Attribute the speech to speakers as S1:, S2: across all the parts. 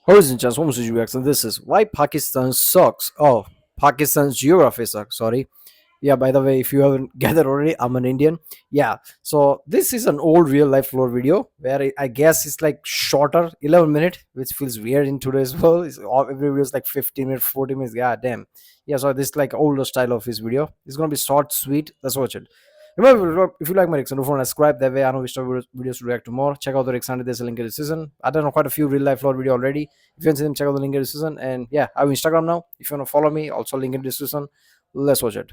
S1: Ladies and gentlemen, this is UX, and this is why Pakistan sucks. Oh, Pakistan's geography sucks. Sorry. Yeah, by the way, if you haven't gathered already, I'm an Indian. Yeah, so this is an old real life lore video where I guess it's like shorter, 11 minute, which feels weird in today's world. Every video is like 15 minutes, 40 minutes. God damn. Yeah, so this like older style of his video. It's gonna be short, sweet. Let's watch it. Remember, if you like my reaction, don't forget to subscribe. That way, I know which type of videos to react to more. Check out the reaction. There's a link in the description. I don't know quite a few real life lore video already. If you want to see them, check out the link in the description. And yeah, I have Instagram now. If you want to follow me, also link in the description. Let's watch it.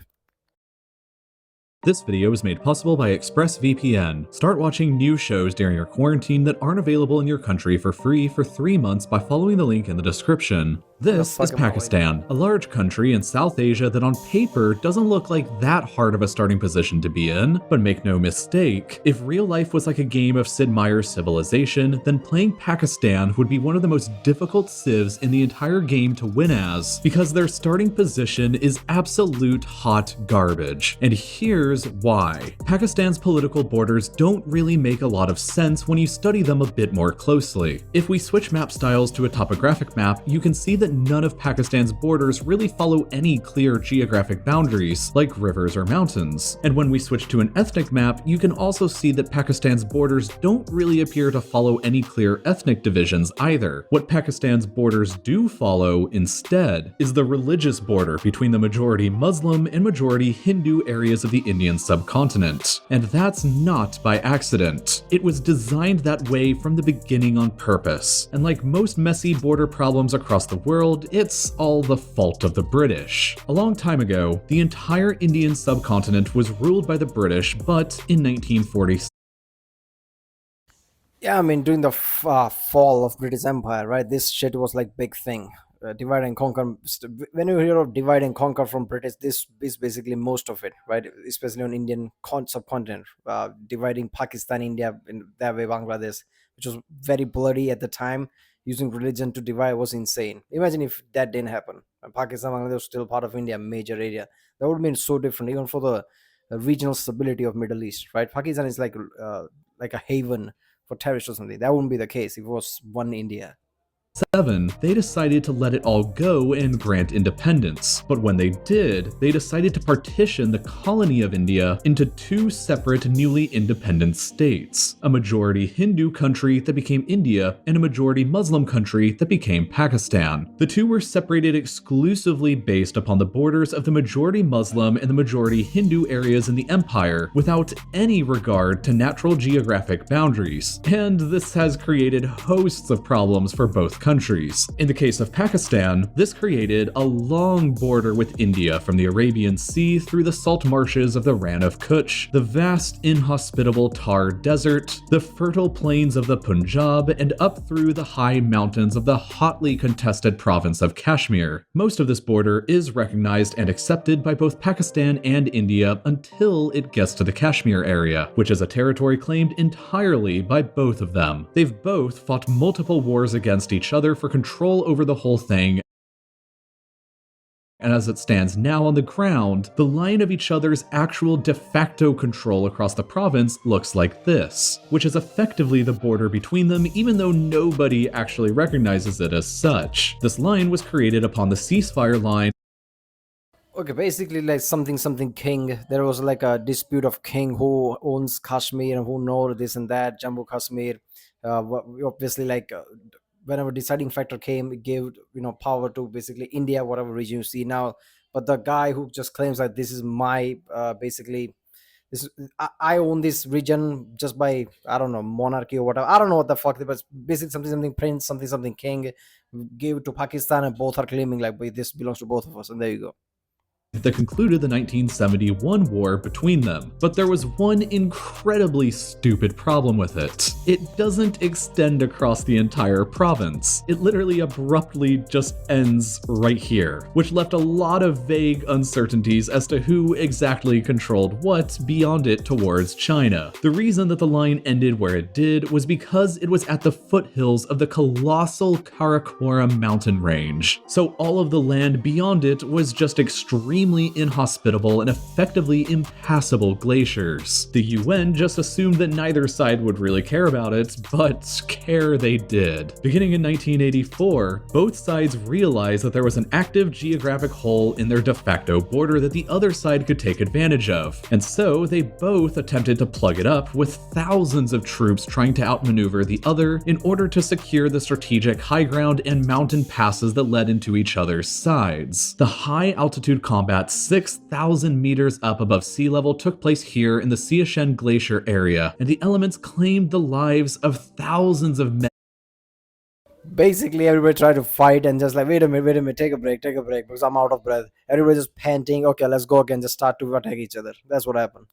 S2: This video is made possible by ExpressVPN. Start watching new shows during your quarantine that aren't available in your country for free for 3 months by following the link in the description. This is Pakistan, a large country in South Asia that on paper doesn't look like that hard of a starting position to be in, but make no mistake, if real life was like a game of Sid Meier's Civilization, then playing Pakistan would be one of the most difficult civs in the entire game to win as, because their starting position is absolute hot garbage. And here's why. Pakistan's political borders don't really make a lot of sense when you study them a bit more closely. If we switch map styles to a topographic map, you can see that none of Pakistan's borders really follow any clear geographic boundaries, like rivers or mountains. And when we switch to an ethnic map, you can also see that Pakistan's borders don't really appear to follow any clear ethnic divisions either. What Pakistan's borders do follow, instead, is the religious border between the majority Muslim and majority Hindu areas of the Indian subcontinent. And that's not by accident. It was designed that way from the beginning on purpose. And like most messy border problems across the world, it's all the fault of the British. A long time ago, the entire Indian subcontinent was ruled by the British, but in 1946,
S1: Yeah, I mean, during the fall of British Empire, right? This shit was like big thing. Divide and conquer. When you hear of divide and conquer from British, this is basically most of it, right? Especially on Indian subcontinent, dividing Pakistan, India, in that way, Bangladesh, which was very bloody at the time. Using religion to divide was insane. Imagine if that didn't happen. And Pakistan, Bangladesh was still part of India, major area. That would have been so different, even for the regional stability of Middle East, right? Pakistan is like a haven for terrorists or something. That wouldn't be the case if it was one India.
S2: they decided to let it all go and grant independence. But when they did, they decided to partition the colony of India into 2 separate newly independent states, a majority Hindu country that became India and a majority Muslim country that became Pakistan. The two were separated exclusively based upon the borders of the majority Muslim and the majority Hindu areas in the empire, without any regard to natural geographic boundaries. And this has created hosts of problems for both countries. In the case of Pakistan, this created a long border with India from the Arabian Sea through the salt marshes of the Rann of Kutch, the vast inhospitable Thar Desert, the fertile plains of the Punjab, and up through the high mountains of the hotly contested province of Kashmir. Most of this border is recognized and accepted by both Pakistan and India until it gets to the Kashmir area, which is a territory claimed entirely by both of them. They've both fought multiple wars against each other for control over the whole thing, and as it stands now on the ground, the line of each other's actual de facto control across the province looks like this, which is effectively the border between them, even though nobody actually recognizes it as such. This line was created upon the ceasefire line.
S1: Okay, basically like something king. There was like a dispute of king who owns Kashmir and who knows this and that, Jammu Kashmir. Obviously, whenever deciding factor came, it gave power to basically India, whatever region you see now. But the guy who just claims that this is my basically this I own this region just by, I don't know, monarchy or whatever. I don't know what the fuck, but basically something prince, something king gave it to Pakistan, and both are claiming like, "Wait, this belongs to both of us," and there you go.
S2: That concluded the 1971 war between them. But there was one incredibly stupid problem with it. It doesn't extend across the entire province. It literally abruptly just ends right here, which left a lot of vague uncertainties as to who exactly controlled what beyond it towards China. The reason that the line ended where it did was because it was at the foothills of the colossal Karakoram mountain range. So all of the land beyond it was just extremely extremely inhospitable and effectively impassable glaciers. The UN just assumed that neither side would really care about it, but care they did. Beginning in 1984, both sides realized that there was an active geographic hole in their de facto border that the other side could take advantage of, and so they both attempted to plug it up with thousands of troops trying to outmaneuver the other in order to secure the strategic high ground and mountain passes that led into each other's sides. The high altitude combat 6,000 meters up above sea level took place here in the Siachen Glacier area, and the elements claimed the lives of thousands of men.
S1: Basically, everybody tried to fight and just like, wait a minute, take a break, because I'm out of breath. Everybody just panting, okay, let's go again, just start to attack each other. That's what happened.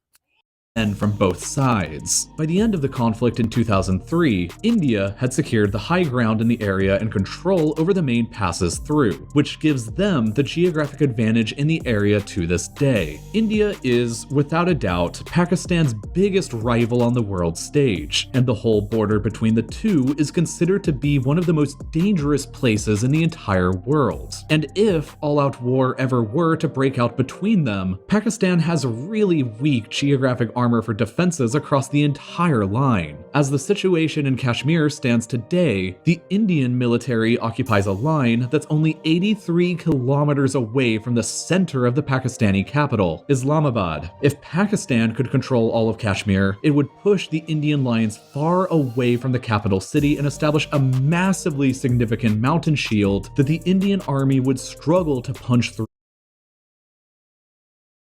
S2: Men from both sides. By the end of the conflict in 2003, India had secured the high ground in the area and control over the main passes through, which gives them the geographic advantage in the area to this day. India is, without a doubt, Pakistan's biggest rival on the world stage, and the whole border between the two is considered to be one of the most dangerous places in the entire world. And if all-out war ever were to break out between them, Pakistan has really weak geographic armor for defenses across the entire line. As the situation in Kashmir stands today, the Indian military occupies a line that's only 83 kilometers away from the center of the Pakistani capital, Islamabad. If Pakistan could control all of Kashmir, it would push the Indian lines far away from the capital city and establish a massively significant mountain shield that the Indian army would struggle to punch through.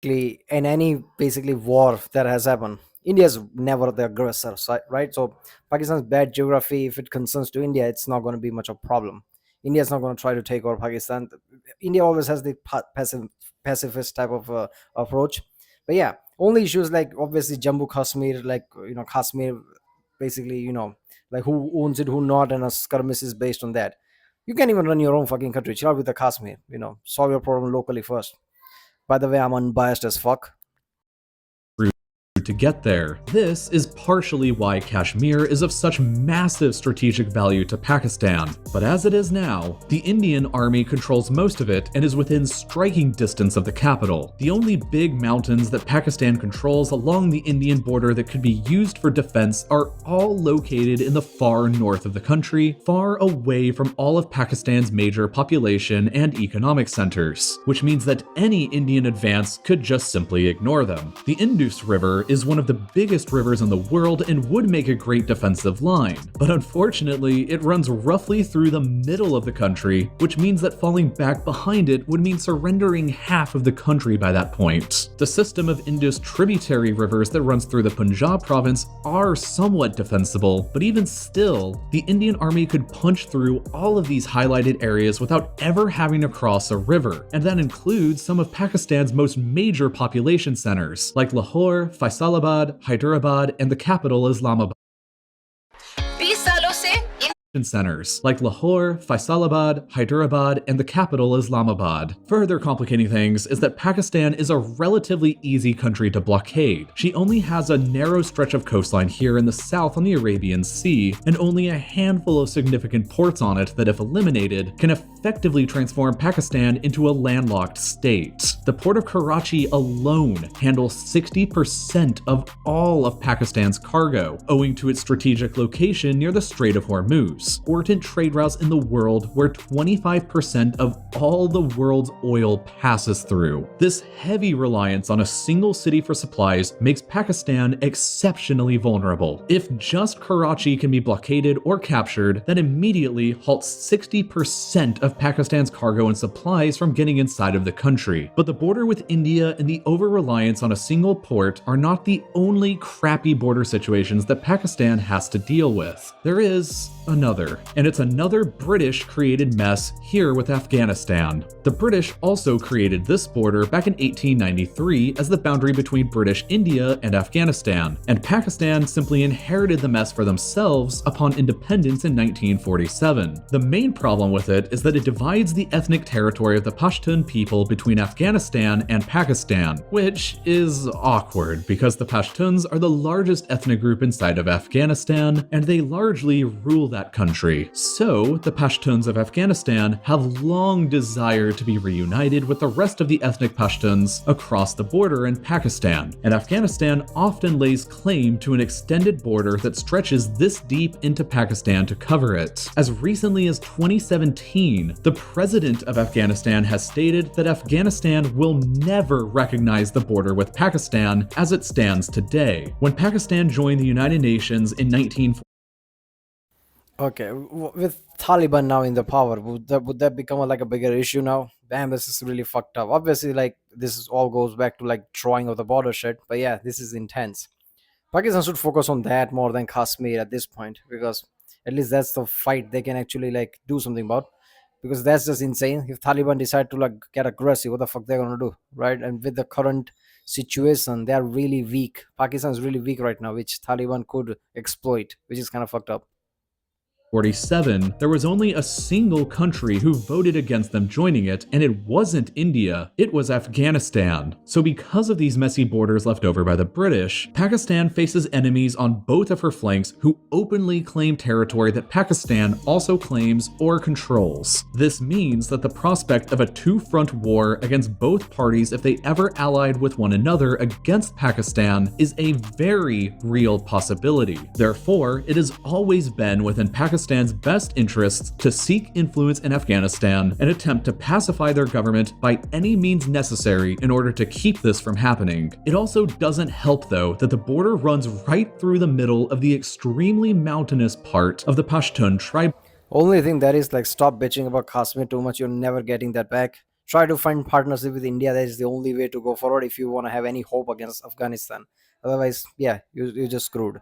S1: In any basically war that has happened, India is never the aggressor, right? So Pakistan's bad geography, if it concerns to India, it's not going to be much of a problem. India is not going to try to take over Pakistan. India always has the pacifist type of approach. But yeah, only issues like obviously Jammu Kashmir, like Kashmir, basically like who owns it, who not, and a skirmish is based on that. You can't even run your own fucking country. Chill out with the Kashmir. Solve your problem locally first. By the way, I'm unbiased as fuck.
S2: To get there. This is partially why Kashmir is of such massive strategic value to Pakistan. But as it is now, the Indian army controls most of it and is within striking distance of the capital. The only big mountains that Pakistan controls along the Indian border that could be used for defense are all located in the far north of the country, far away from all of Pakistan's major population and economic centers, which means that any Indian advance could just simply ignore them. The Indus River is one of the biggest rivers in the world and would make a great defensive line, but unfortunately it runs roughly through the middle of the country, which means that falling back behind it would mean surrendering half of the country by that point. The system of Indus tributary rivers that runs through the Punjab province are somewhat defensible, but even still, the Indian army could punch through all of these highlighted areas without ever having to cross a river, and that includes some of Pakistan's most major population centers, like Lahore, Faisalabad, Hyderabad, and the capital Islamabad. Centers like Lahore, Faisalabad, Hyderabad, and the capital Islamabad. Further complicating things is that Pakistan is a relatively easy country to blockade. She only has a narrow stretch of coastline here in the south on the Arabian Sea, and only a handful of significant ports on it that, if eliminated, can effectively transform Pakistan into a landlocked state. The port of Karachi alone handles 60% of all of Pakistan's cargo, owing to its strategic location near the Strait of Hormuz, important trade routes in the world where 25% of all the world's oil passes through. This heavy reliance on a single city for supplies makes Pakistan exceptionally vulnerable. If just Karachi can be blockaded or captured, that immediately halts 60% of Pakistan's cargo and supplies from getting inside of the country. But the border with India and the over-reliance on a single port are not the only crappy border situations that Pakistan has to deal with. There is another, and it's another British-created mess here with Afghanistan. The British also created this border back in 1893 as the boundary between British India and Afghanistan, and Pakistan simply inherited the mess for themselves upon independence in 1947. The main problem with it is that it divides the ethnic territory of the Pashtun people between Afghanistan and Pakistan, which is awkward because the Pashtuns are the largest ethnic group inside of Afghanistan, and they largely rule that country. So, the Pashtuns of Afghanistan have long desired to be reunited with the rest of the ethnic Pashtuns across the border in Pakistan, and Afghanistan often lays claim to an extended border that stretches this deep into Pakistan to cover it. As recently as 2017, the president of Afghanistan has stated that Afghanistan will never recognize the border with Pakistan as it stands today. When Pakistan joined the United Nations in 1940,
S1: Okay, with Taliban now in the power, would that become like a bigger issue now? Damn, this is really fucked up. Obviously, like this is all goes back to like drawing of the border shit. But yeah, this is intense. Pakistan should focus on that more than Kashmir at this point, because at least that's the fight they can actually like do something about. Because that's just insane. If Taliban decide to like get aggressive, what the fuck they're gonna do, right? And with the current situation, they are really weak. Pakistan is really weak right now, which Taliban could exploit, which is kind of fucked up.
S2: 47, there was only a single country who voted against them joining it, and it wasn't India, it was Afghanistan. So because of these messy borders left over by the British, Pakistan faces enemies on both of her flanks who openly claim territory that Pakistan also claims or controls. This means that the prospect of a two-front war against both parties if they ever allied with one another against Pakistan is a very real possibility. Therefore, it has always been within Pakistan's best interests to seek influence in Afghanistan and attempt to pacify their government by any means necessary in order to keep this from happening. It also doesn't help, though, that the border runs right through the middle of the extremely mountainous part of the Pashtun tribe.
S1: Only thing that is like stop bitching about Kashmir too much. You're never getting that back. Try to find partnership with India. That is the only way to go forward if you want to have any hope against Afghanistan. Otherwise, yeah, you're just screwed.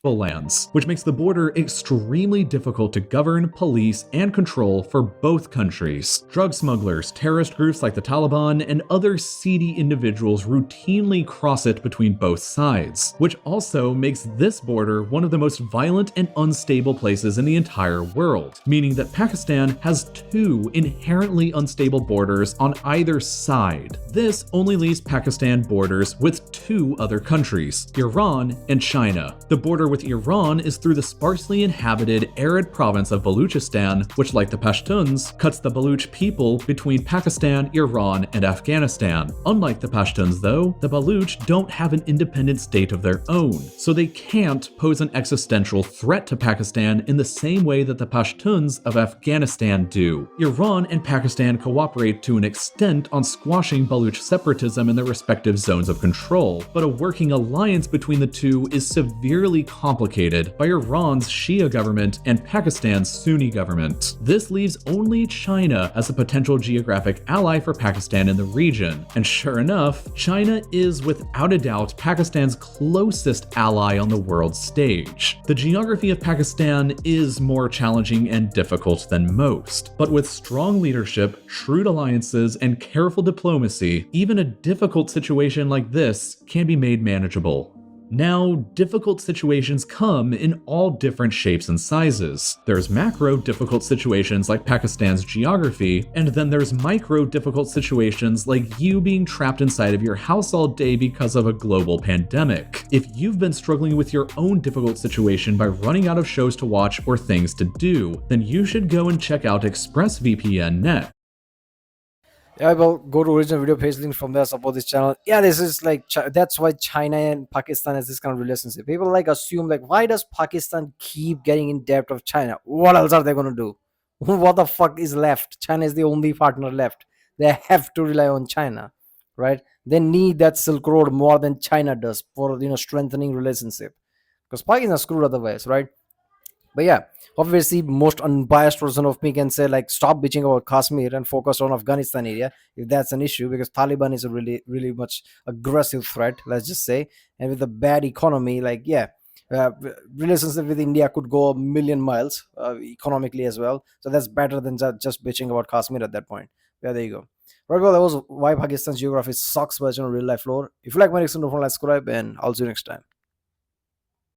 S2: Lands, which makes the border extremely difficult to govern, police, and control for both countries. Drug smugglers, terrorist groups like the Taliban, and other seedy individuals routinely cross it between both sides, which also makes this border one of the most violent and unstable places in the entire world, meaning that Pakistan has two inherently unstable borders on either side. This only leaves Pakistan borders with two other countries, Iran and China. The border with Iran is through the sparsely inhabited arid province of Baluchistan, which, like the Pashtuns, cuts the Baluch people between Pakistan, Iran, and Afghanistan. Unlike the Pashtuns, though, the Baluch don't have an independent state of their own, so they can't pose an existential threat to Pakistan in the same way that the Pashtuns of Afghanistan do. Iran and Pakistan cooperate to an extent on squashing Baluch separatism in their respective zones of control, but a working alliance between the two is severely complicated by Iran's Shia government and Pakistan's Sunni government. This leaves only China as a potential geographic ally for Pakistan in the region, and sure enough, China is without a doubt Pakistan's closest ally on the world stage. The geography of Pakistan is more challenging and difficult than most, but with strong leadership, shrewd alliances, and careful diplomacy, even a difficult situation like this can be made manageable. Now, difficult situations come in all different shapes and sizes. There's macro difficult situations like Pakistan's geography, and then there's micro difficult situations like you being trapped inside of your house all day because of a global pandemic. If you've been struggling with your own difficult situation by running out of shows to watch or things to do, then you should go and check out ExpressVPN next.
S1: Yeah, well, go to original video page link from there. Support this channel. Yeah, this is like that's why China and Pakistan has this kind of relationship. People like assume like, why does Pakistan keep getting in debt of China? What else are they gonna do? What the fuck is left? China is the only partner left. They have to rely on China, right? They need that Silk Road more than China does for strengthening relationship. Because Pakistan is screwed otherwise, right? But yeah, obviously, most unbiased version of me can say like, stop bitching about Kashmir and focus on Afghanistan area if that's an issue, because Taliban is a really, really much aggressive threat. Let's just say, and with a bad economy, like yeah, relationship with India could go a million miles economically as well. So that's better than just bitching about Kashmir at that point. Yeah, there you go. Right, well, that was why Pakistan's geography sucks version of real life lore. If you like my reason, don't forget to subscribe, and I'll see you next time.